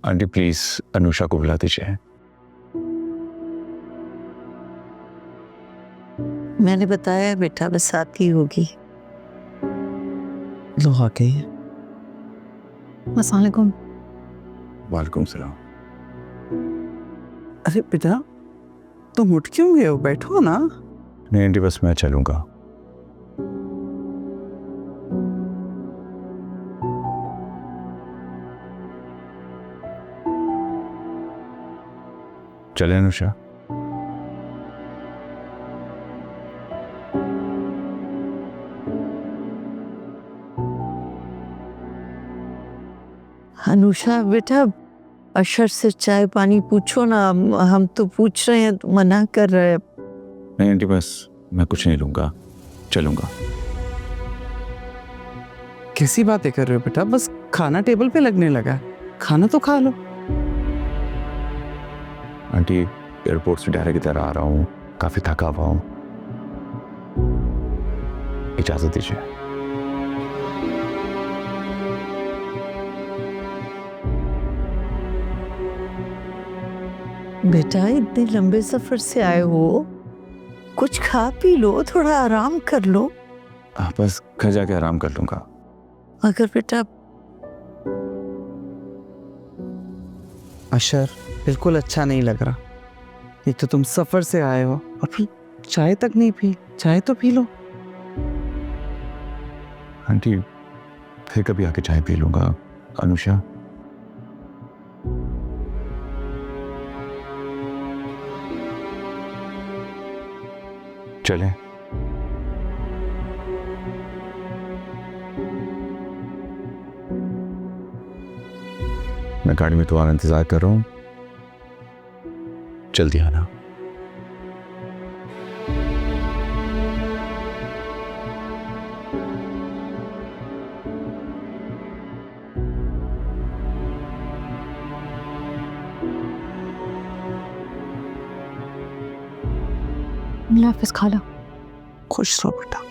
Aunty please Anusha को बुला दीजिए। मैंने बताया बेटा बस आती होगी। लो आ गई। अस्सलाम वालेकुम। वालेकुम सलाम। अरे बेटा तुम उठ क्यों गए हो? बैठो ना। नहीं आंटी बस मैं चलूंगा। चले अनुषा। अनुषा बेटा अशर से चाय पानी पूछो ना, हम तो पूछ रहे हैं तो मना कर रहे हैं। नहीं आंटी बस मैं कुछ नहीं लूंगा, चलूंगा। कैसी बातें कर रहे हो बेटा? बस खाना टेबल पे लगने लगा है, खाना तो खा लो। आंटी एयरपोर्ट से डायरेक्ट इधर आ रहा हूँ, काफी थका हुआ हूँ, इजाजत दीजिए। बेटा इतने लंबे सफर से आए हो, कुछ खा पी लो, थोड़ा आराम कर लो। बस घर जाके आराम कर लूंगा। अगर बेटा अशर बिल्कुल अच्छा नहीं लग रहा। एक तो तुम सफर से आए हो और फिर चाय तक नहीं पी। चाय तो पी लो। आंटी फिर कभी आके चाय पी लूंगा। अनुषा चलें। मैं गाड़ी में तुम्हारा इंतजार कर रहा हूं, जल्दी आना। हाफिज खाला। खुश रहो बेटा।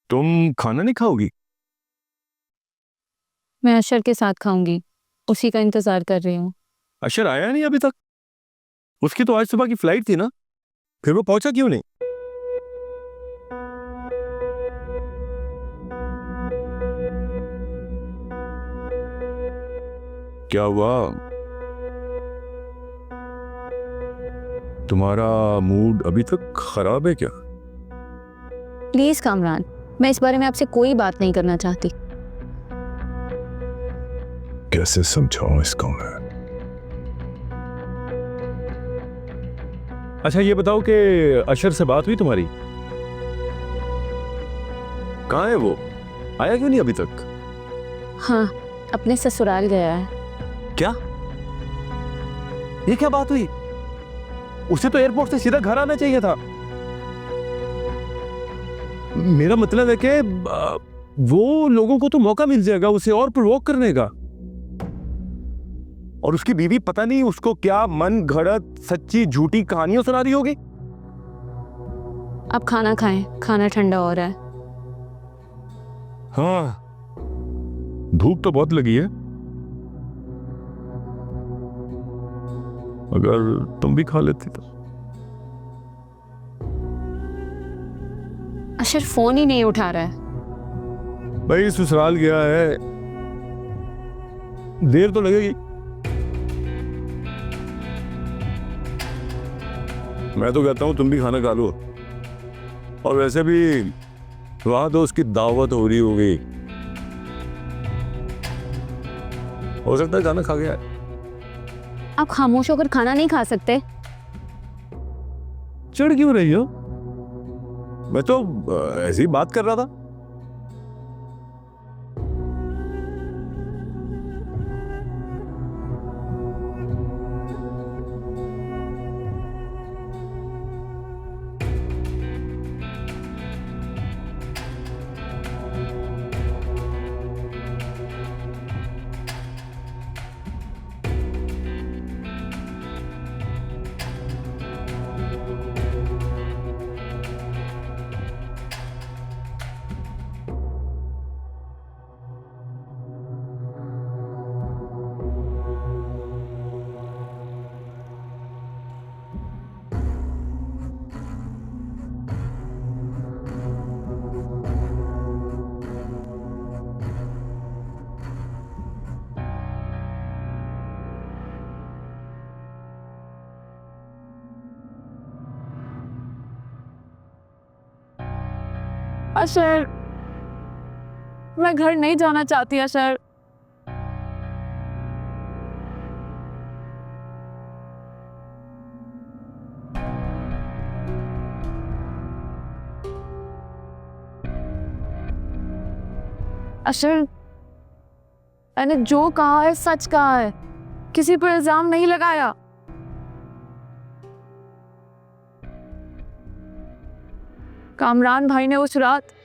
तुम खाना नहीं खाओगी? मैं अशर के साथ खाऊंगी, उसी का इंतजार कर रही हूँ। अशर आया नहीं अभी तक? उसकी तो आज सुबह की फ्लाइट थी ना, फिर वो पहुंचा क्यों नहीं? क्या हुआ? तुम्हारा मूड अभी तक खराब है क्या? प्लीज कामरान, मैं इस बारे में आपसे कोई बात नहीं करना चाहती। कैसे समझाऊं इसको मैं? अच्छा ये बताओ कि अशर से बात हुई तुम्हारी? कहाँ है वो? आया क्यों नहीं अभी तक? हाँ, अपने ससुराल गया है। क्या? ये क्या बात हुई? उसे तो एयरपोर्ट से सीधा घर आना चाहिए था। मेरा मतलब है कि वो लोगों को तो मौका मिल जाएगा उसे और प्रोवोक करने का। और उसकी बीवी पता नहीं उसको क्या मन घड़त सच्ची झूठी कहानियां सुना रही होगी। आप खाना खाएं, खाना ठंडा हो रहा है। हाँ, भूख तो बहुत लगी है। अगर तुम भी खा लेती तो। अशर फोन ही नहीं उठा रहा है। भाई ससुराल गया है, देर तो लगेगी। मैं तो कहता हूं तुम भी खाना खा लो। और वैसे भी वहां तो उसकी दावत हो रही होगी, हो सकता है खाना खा गया है। आप खामोश होकर खाना नहीं खा सकते? चिढ़ क्यों रही हो? मैं तो ऐसी ही बात कर रहा था। अशर, मैं घर नहीं जाना चाहती अशर। अशर, मैंने जो कहा है सच कहा है, किसी पर इल्जाम नहीं लगाया। कामरान भाई ने उस रात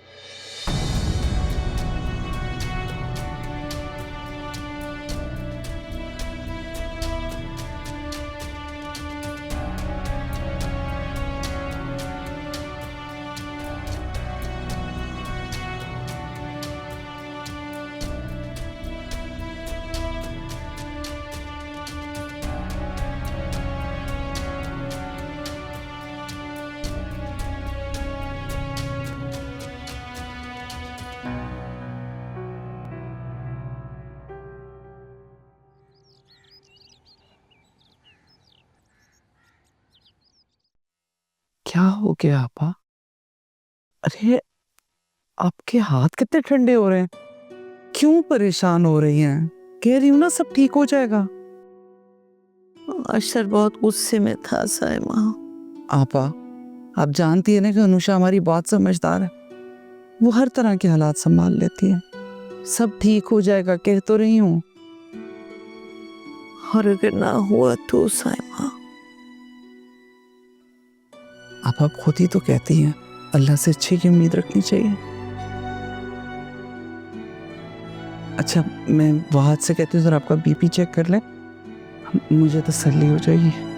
क्या हो गया आपा? अरे आपके हाथ कितने ठंडे हो रहे हैं, क्यों परेशान हो रही हैं? कह रही हूँ ना सब ठीक हो जाएगा। अशर बहुत गुस्से में था साइमा। आपा, आप जानती है ना कि अनुषा हमारी बहुत समझदार है, वो हर तरह के हालात संभाल लेती है। सब ठीक हो जाएगा कह तो रही हूँ। और अगर ना हुआ तो साइमा? आप खुद ही तो कहती हैं अल्लाह से अच्छे की उम्मीद रखनी चाहिए। अच्छा, मैं वहां से कहती हूँ, आपका बीपी चेक कर ले, मुझे तसल्ली हो जाएगी।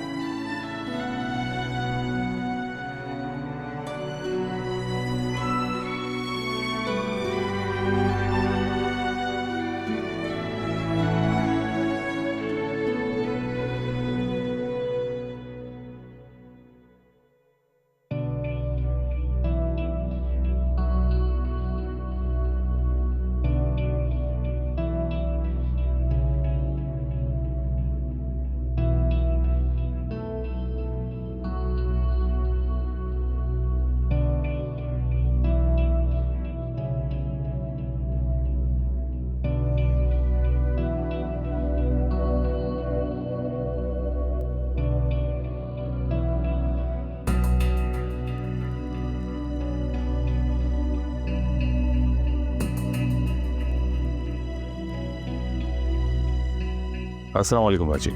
अस्सलाम वालेकुम बाजी।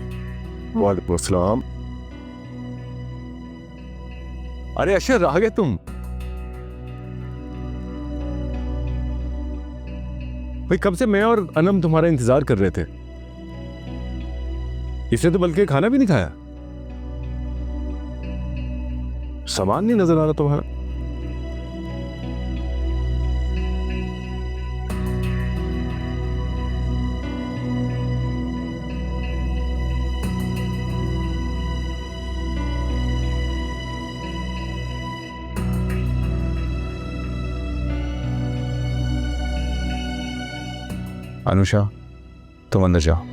वालेकुम अस्सलाम। अरे अशर, आ गए तुम? भाई कब से मैं और अनम तुम्हारा इंतजार कर रहे थे। इसने तो बल्कि खाना भी नहीं खाया। सामान नहीं नजर आ रहा तुम्हारा। अनुषा, तुम अंदर जाओ।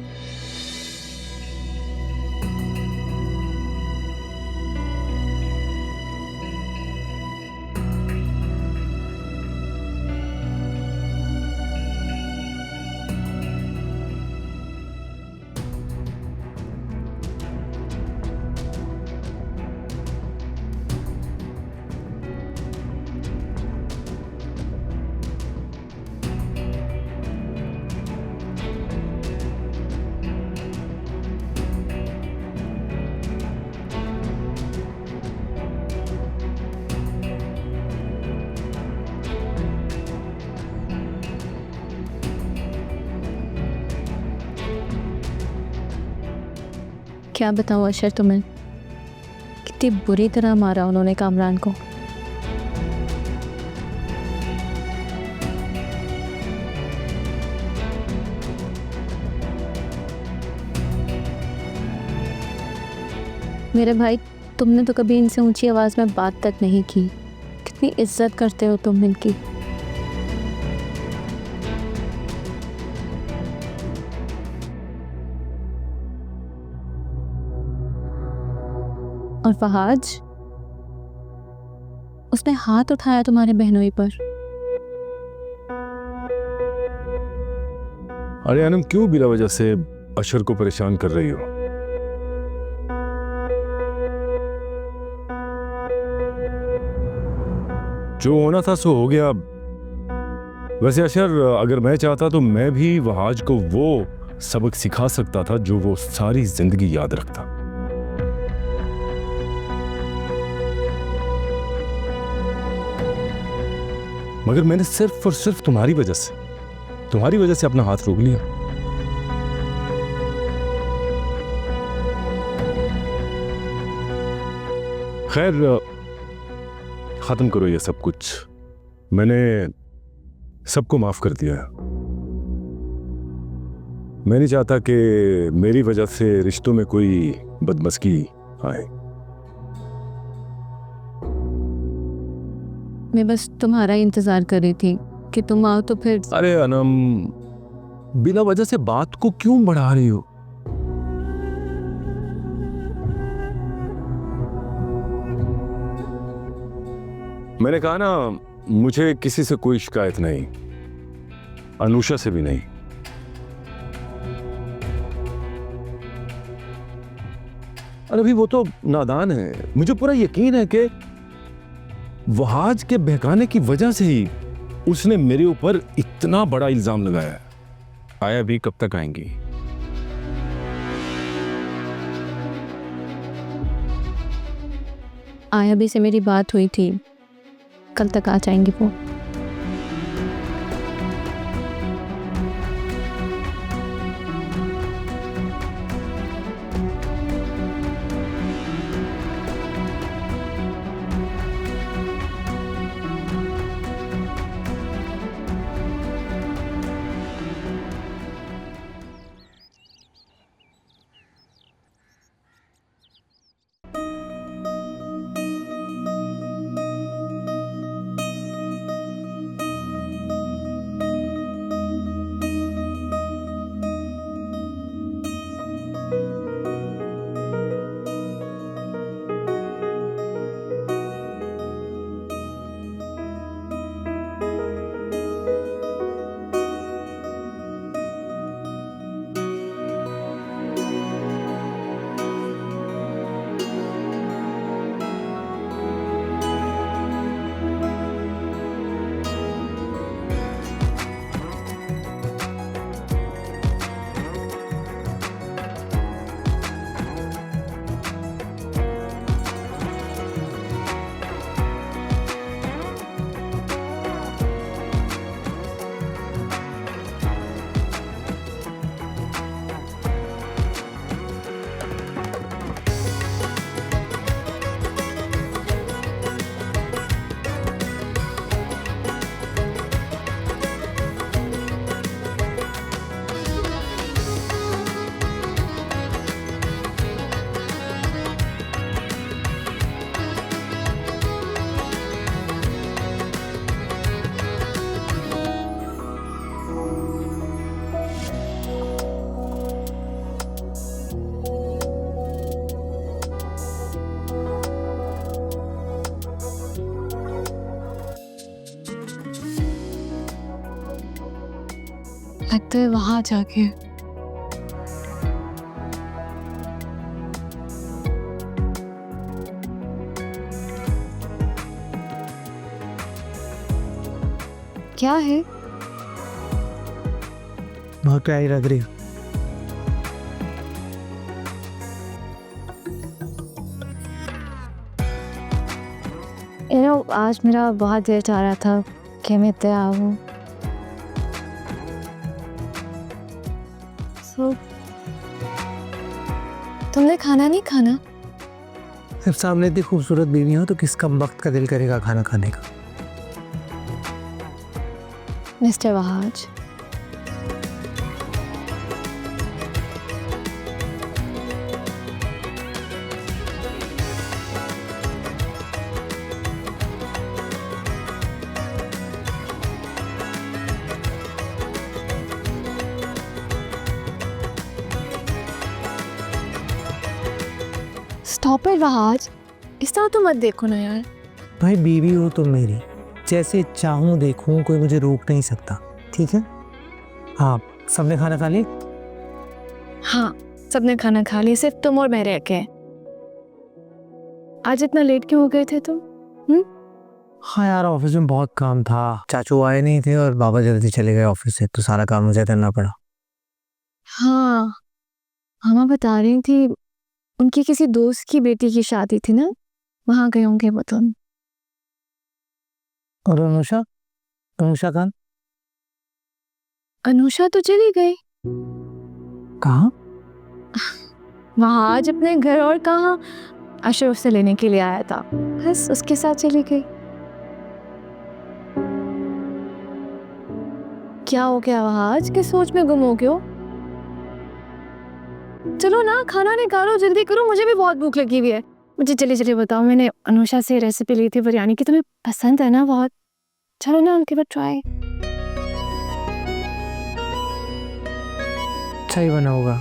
क्या बताऊँ अशर तुम्हें, कितनी बुरी तरह मारा उन्होंने कामरान को। मेरे भाई, तुमने तो कभी इनसे ऊंची आवाज में बात तक नहीं की। कितनी इज्जत करते हो तुम इनकी। और फहाद, उसने हाथ उठाया तुम्हारे बहनोई पर। अरे अनम, क्यों बिला वजह से अशर को परेशान कर रही हो? जो होना था सो हो गया। वैसे अशर, अगर मैं चाहता तो मैं भी वहाज को वो सबक सिखा सकता था जो वो सारी जिंदगी याद रखता। मगर मैंने सिर्फ और सिर्फ तुम्हारी वजह से अपना हाथ रोक लिया। खैर, खत्म करो ये सब कुछ। मैंने सबको माफ कर दिया। मैं नहीं चाहता कि मेरी वजह से रिश्तों में कोई बदमस्की आए। मैं बस तुम्हारा इंतजार कर रही थी कि तुम आओ तो फिर। अरे अनम, बिना वजह से बात को क्यों बढ़ा रही हो? मैंने कहा ना, मुझे किसी से कोई शिकायत नहीं, अनुषा से भी नहीं। अरे अभी वो तो नादान है। मुझे पूरा यकीन है कि वहाज के बहकाने की वजह से ही उसने मेरे ऊपर इतना बड़ा इल्जाम लगाया है। आया भी कब तक आएंगी? आया भी से मेरी बात हुई थी, कल तक आ जाएंगी वो। लगता है वहां जाके क्या है? बहुत प्यारी लग रही हो। आज मेरा बहुत दिल चाह रहा था कि मैं तैयार हूँ। तुमने खाना नहीं खाना? जब सामने इतनी खूबसूरत बीवी हो तो किस कम वक्त का दिल करेगा खाना खाने का। Mister Wahaj, stop it Wahaj, इस तरह तो मत देखो ना यार। भाई बीवी हो तुम मेरी, जैसे चाहूँ देखूँ कोई मुझे रोक नहीं सकता, ठीक है? हाँ, सबने खाना खा लिया? हाँ, सबने खाना खा लिया, सिर्फ तुम और मैं रह गए। आज इतना लेट क्यों हो गए थे तुम? हाँ यार, ऑफिस में बहुत काम था, चाचू आए नहीं थे और बाबा जल्दी चले गए ऑफिस से, तो सारा काम मुझे करना पड़ा। हाँ, मामा बता रही थी उनकी किसी दोस्त की बेटी की शादी थी ना, वहां गए होंगे वो तुम। और अनुषा, अनुषा खान अनुषा तो चली गई। कहाँ? वहां आज अपने घर, और कहाँ? अशरफ से लेने के लिए आया था, बस उसके साथ चली गई। क्या हो गया वहां, आज किस सोच में गुम हो गए हो? चलो ना, खाना निकालो, जल्दी करो, मुझे भी बहुत भूख लगी हुई है। मुझे चलिए बताओ, मैंने अनुषा से रेसिपी ली थी बिरयानी की, तुम्हें पसंद है ना बहुत? चलो ना, उनके बाद ट्राई। अच्छा ही बना होगा।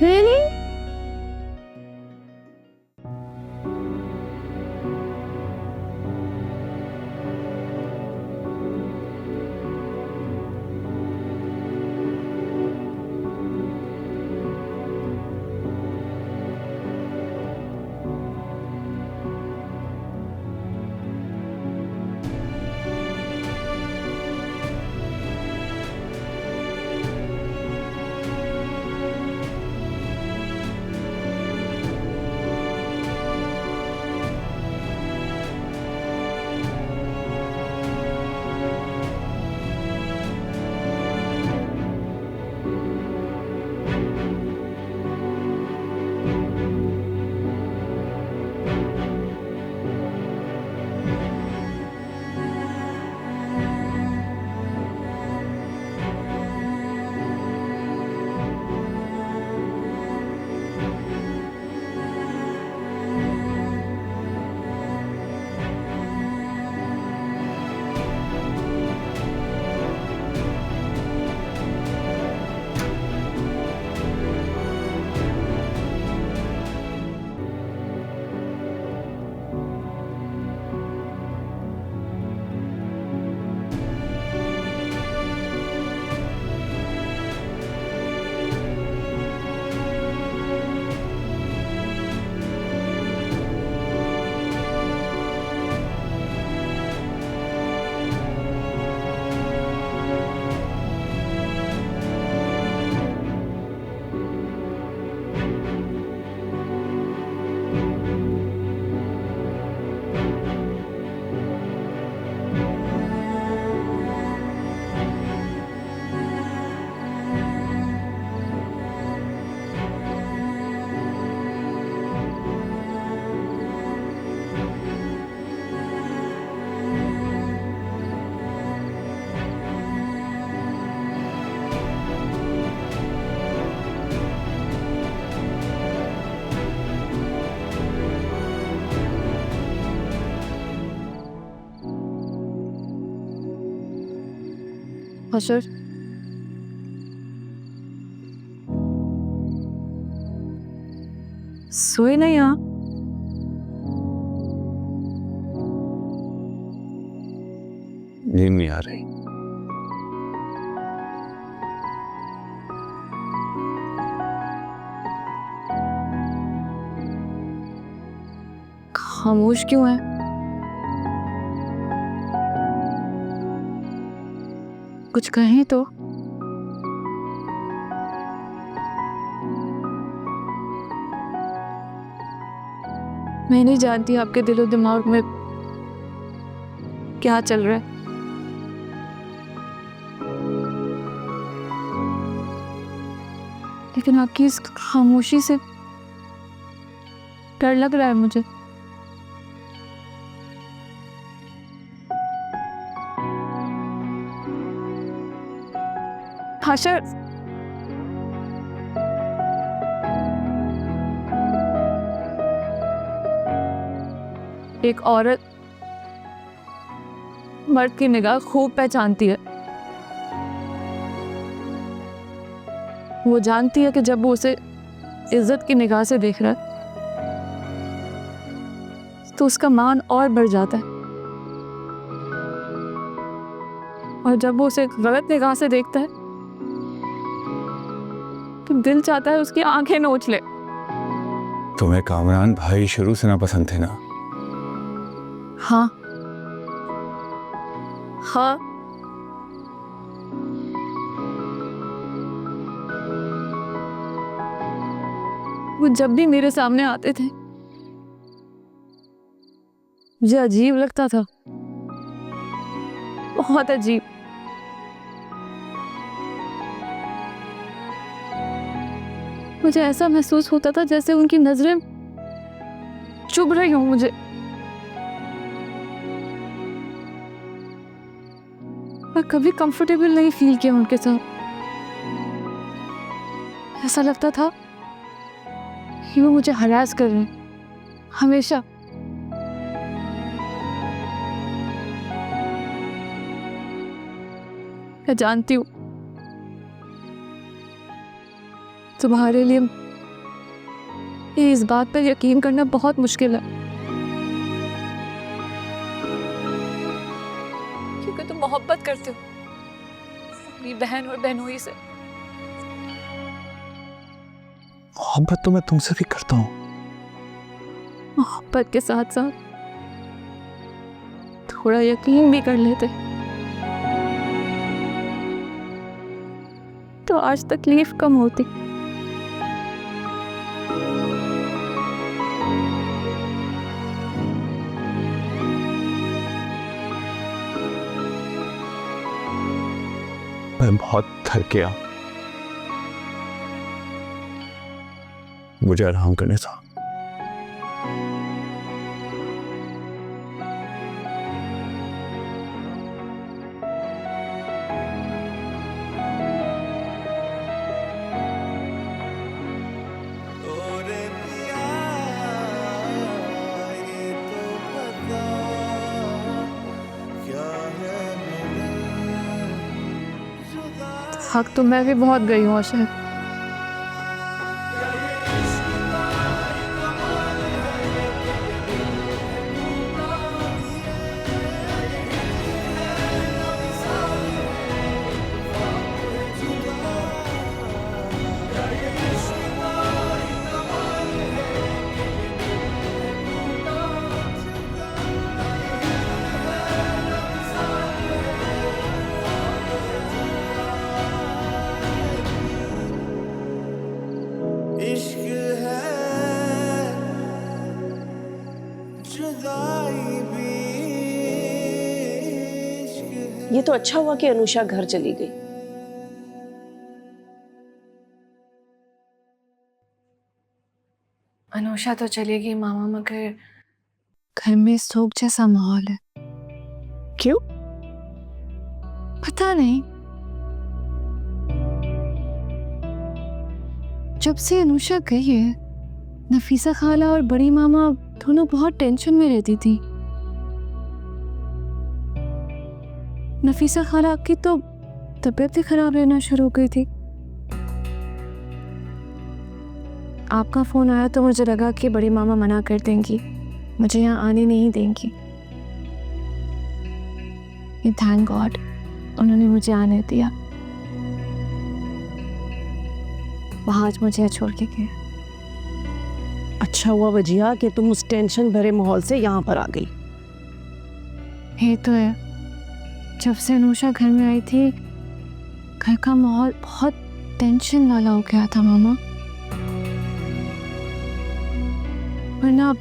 Really? हशर, सोए नहीं यहाँ? नींद नहीं आ रही। खामोश क्यों है? कुछ कहें तो। मैं नहीं जानती आपके दिलो दिमाग में क्या चल रहा है। लेकिन आपकी इस खामोशी से डर लग रहा है मुझे। हाशर, एक औरत मर्द की निगाह खूब पहचानती है। वो जानती है कि जब वो उसे इज्जत की निगाह से देख रहा है तो उसका मान और बढ़ जाता है, और जब वो उसे गलत निगाह से देखता है तो दिल चाहता है उसकी आंखें नोच ले। तुम्हें कामरान भाई शुरू से ना पसंद थे ना? हाँ हाँ, वो जब भी मेरे सामने आते थे मुझे अजीब लगता था, बहुत अजीब। मुझे ऐसा महसूस होता था जैसे उनकी नजरें चुभ रही हों मुझे। मैं कभी कंफर्टेबल नहीं फील किया उनके साथ। ऐसा लगता था कि वो मुझे हरास कर रहे हैं हमेशा। मैं जानती हूँ तुम्हारे लिए ये इस बात पर यकीन करना बहुत मुश्किल है, क्योंकि तुम मोहब्बत करते हो अपनी बहन और बहनोई से। मोहब्बत तो मैं तुमसे भी करता हूँ। मोहब्बत के साथ साथ थोड़ा यकीन भी कर लेते तो आज तकलीफ कम होती। मैं बहुत थक गया, मुझे आराम करने था। हक तो मैं भी बहुत गई हूँ आशा। ये तो अच्छा हुआ कि अनुषा घर चली गई। अनुषा तो चली गई मामा, मगर घर में शोक जैसा माहौल है। क्यों? पता नहीं, जब से अनुषा गई है नफीसा खाला और बड़ी मामा दोनों बहुत टेंशन में रहती थी। नफीसा खाला की तो तबीयत ही खराब रहना शुरू हो गई थी। आपका फोन आया तो मुझे लगा कि बड़ी मामा मना कर देंगी, मुझे यहाँ आने नहीं देंगी। ये थैंक गॉड उन्होंने मुझे आने दिया। वहाँ आज मुझे छोड़ के गए। अच्छा हुआ वजिया कि तुम उस टेंशन भरे माहौल से यहाँ पर आ गई। ये तो है, जब से अनुषा घर में आई थी घर का माहौल बहुत टेंशन वाला हो गया था मामा। वरना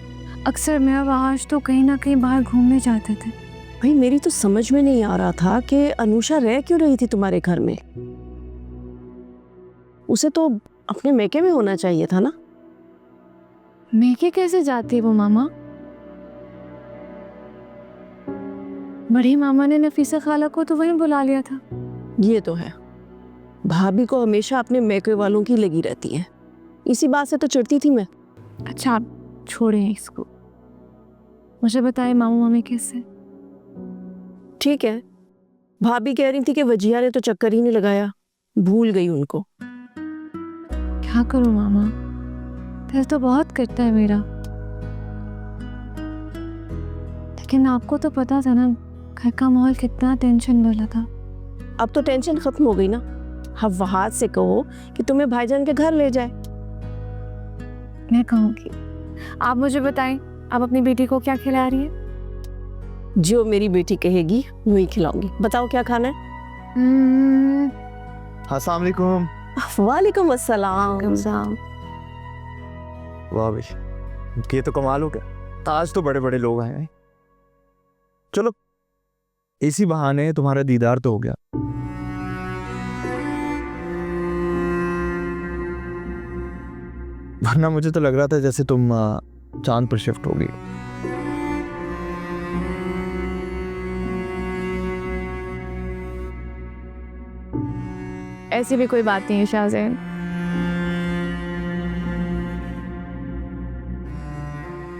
अक्सर मैं और आज तो कहीं ना कहीं बाहर घूमने जाते थे। भाई मेरी तो समझ में नहीं आ रहा था कि अनुषा रह क्यों रही थी तुम्हारे घर में। उसे तो अपने मेके में होना चाहिए था ना। मेके कैसे जाती है वो मामा? बड़ी मामा ने नफीसा खाला को तो वहीं बुला लिया था। ये तो है, भाभी को हमेशा अपने मेके वालों की लगी रहती है, इसी बात से तो चिढ़ती थी मैं। अच्छा आप छोड़ें इसको, मुझे बताए मामू मामी कैसे? ठीक है, भाभी कह रही थी कि वजिया ने तो चक्कर ही नहीं लगाया, भूल गई उनको। क्या करूं मामा, दिल तो बहुत करता है मेरा, लेकिन आपको तो पता था ना घर का माहौल कितना टेंशन वाला था। अब तो टेंशन खत्म हो गई ना। अब वहाद से कहो कि तुम्हें भाईजान के घर ले जाए। मैं कहूँगी। आप मुझे बताएं, आप अपनी बेटी को क्या खिला रही है? जो मेरी बेटी कहेगी वही खिलाऊंगी। बताओ क्या खाना है? अस्सलाम वालेकुम। वालेकुम अस्सलाम। वाह भाई, ये तो कमाल हो गया, आज तो बड़े बड़े लोग आए हैं। चलो इसी बहाने तुम्हारा दीदार तो हो गया। वरना मुझे तो लग रहा था जैसे तुम चांद पर शिफ्ट होगी। ऐसी भी कोई बात नहीं है शाहजैन।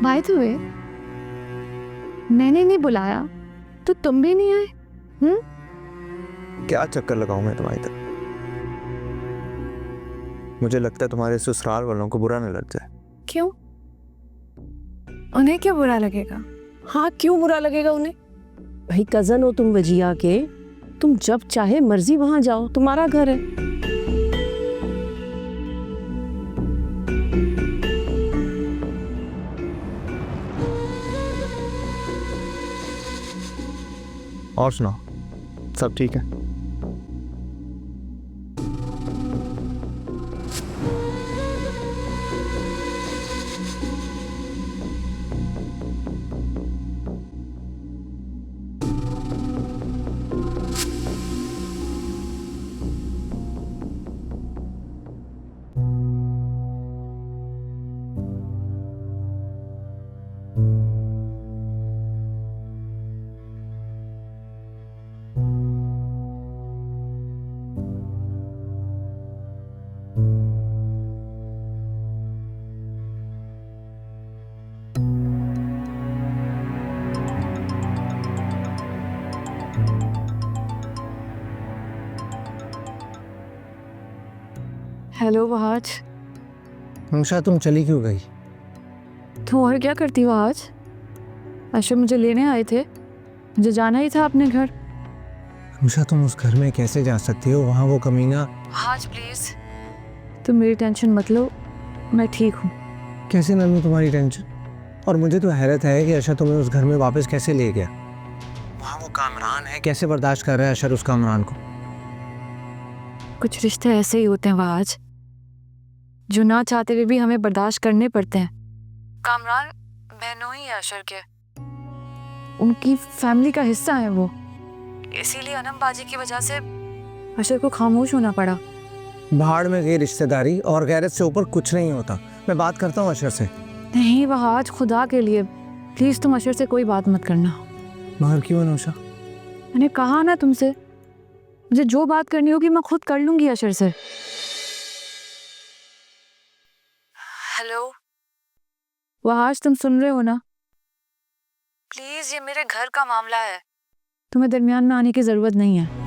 बाय द वे, मैंने नहीं बुलाया तो तुम भी नहीं आए? क्या चक्कर लगाऊं मैं तुम्हारी तरफ? मुझे लगता है तुम्हारे ससुराल वालों को बुरा न लग जाए। क्यों? उन्हें क्या बुरा लगेगा? हाँ, क्यों बुरा लगेगा उन्हें? भाई कजन हो तुम वजिया के, तुम जब चाहे मर्जी वहां जाओ, तुम्हारा घर है। और सुनाओ, सब ठीक है? हेलो वहाज। अनुषा तुम चली क्यों गई? तुम और क्या करती हो आज? अशर मुझे लेने आए थे, मुझे जाना ही था अपने घर। अनुषा तुम उस घर में कैसे जा सकती हो? वहाँ वो कमीना। आज प्लीज तुम मेरी टेंशन मत लो, मैं ठीक हूँ। कैसे ना लूँ तुम्हारी टेंशन? और मुझे तो हैरत है कि अशर तुम्हें उस घर में वापस कैसे ले गया। वहाँ वो कामरान है, कैसे बर्दाश्त कर रहा है अशर उस कामरान को? कुछ रिश्ते ऐसे ही होते हैं वहाज, जो ना चाहते हुए भी हमें बर्दाश्त करने पड़ते हैं। कामरान बहनों ही है अशर के, उनकी फैमिली का हिस्सा है वो, इसीलिए अनमबाजी की वजह से अशर को खामोश होना पड़ा। भाड़ में गई रिश्तेदारी, और गैरत से ऊपर कुछ नहीं होता। मैं बात करता हूँ अशर से। नहीं वहाज, खुदा के लिए प्लीज तुम अशर से कोई बात मत करना। मगर क्यों अनुषा? मैंने कहा ना तुमसे, मुझे जो बात करनी होगी मैं खुद कर लूंगी अशर से। हेलो वहाज, तुम सुन रहे हो ना? प्लीज ये मेरे घर का मामला है, तुम्हें दरमियान में आने की जरूरत नहीं है।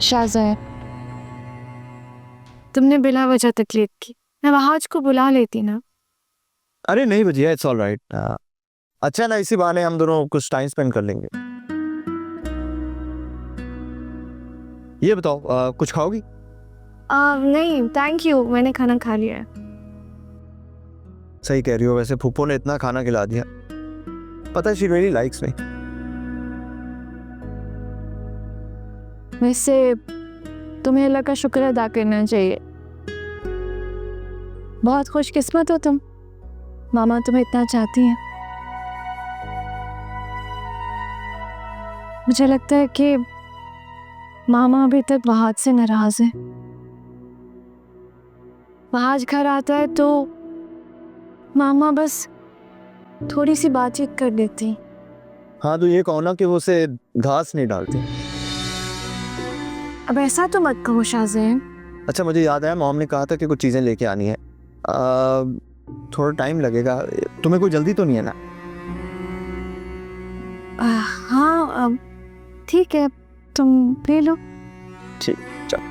शाहज़ाद, तुमने बिला वजह तकलीफ की, मैं वहाज को बुला लेती ना। अरे नहीं भजिया, इट्स ऑल राइट। अच्छा ना, इसी बहाने हम दोनों कुछ टाइम स्पेंड कर लेंगे। ये बताओ, कुछ खाओगी? नहीं थैंक यू, मैंने खाना खा लिया है। सही कह रही हो, वैसे फूफो ने इतना खाना खिला दिया, पता है शी रियली लाइक्स मी। वैसे तुम्हें अल्लाह का शुक्र अदा करना चाहिए, बहुत खुशकिस्मत हो तुम, मामा तुम्हें इतना चाहती हैं। मुझे लगता है कि मामा अभी तक वहाज से नाराज है। वहाज घर आता है तो मामा बस थोड़ी सी बातचीत कर देती। हाँ तो ये कहो ना कि वो उसे घास नहीं डालती। अब ऐसा तो मत कहो शाहज़ैन। अच्छा मुझे याद आया, मॉम ने कहा था कि कुछ चीज़ें लेके आनी है, थोड़ा टाइम लगेगा, तुम्हें कोई जल्दी तो नहीं है ना? हाँ ठीक है, तुम ले लो। ठीक, चल।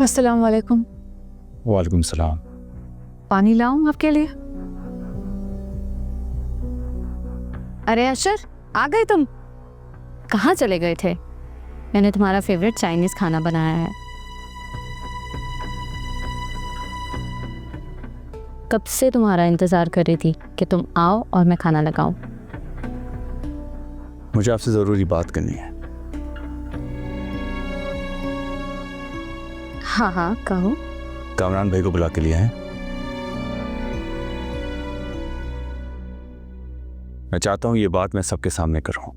अस्सलाम वालेकुम। वालेकुम सलाम। पानी लाऊं आपके लिए? अरे अशर, आ गए तुम? कहाँ चले गए थे? मैंने तुम्हारा फेवरेट चाइनीज खाना बनाया है। कब से तुम्हारा इंतजार कर रही थी कि तुम आओ और मैं खाना लगाऊं। मुझे आपसे ज़रूरी बात करनी है। हाँ हाँ कहो। कामरान भाई को बुला के लिए हैं। मैं चाहता हूं ये बात मैं सबके सामने करूं।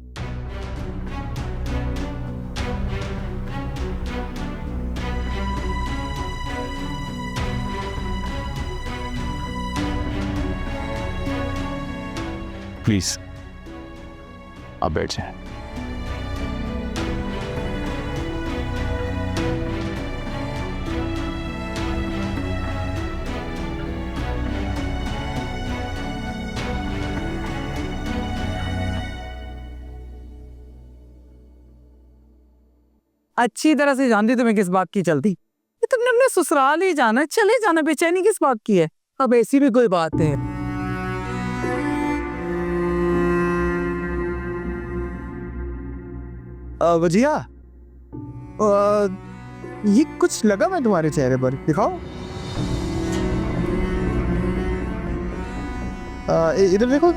प्लीज आप बैठ जाएं। अच्छी तरह से जानती तुम्हें किस बात की चलती। ये तुमने अपने ससुराल ही जाना है, चले जाना, बेचैनी किस बात की है? अब ऐसी भी कोई बात है? वजिया, ये कुछ लगा मैं तुम्हारे चेहरे पर, दिखाओ। इधर देखो।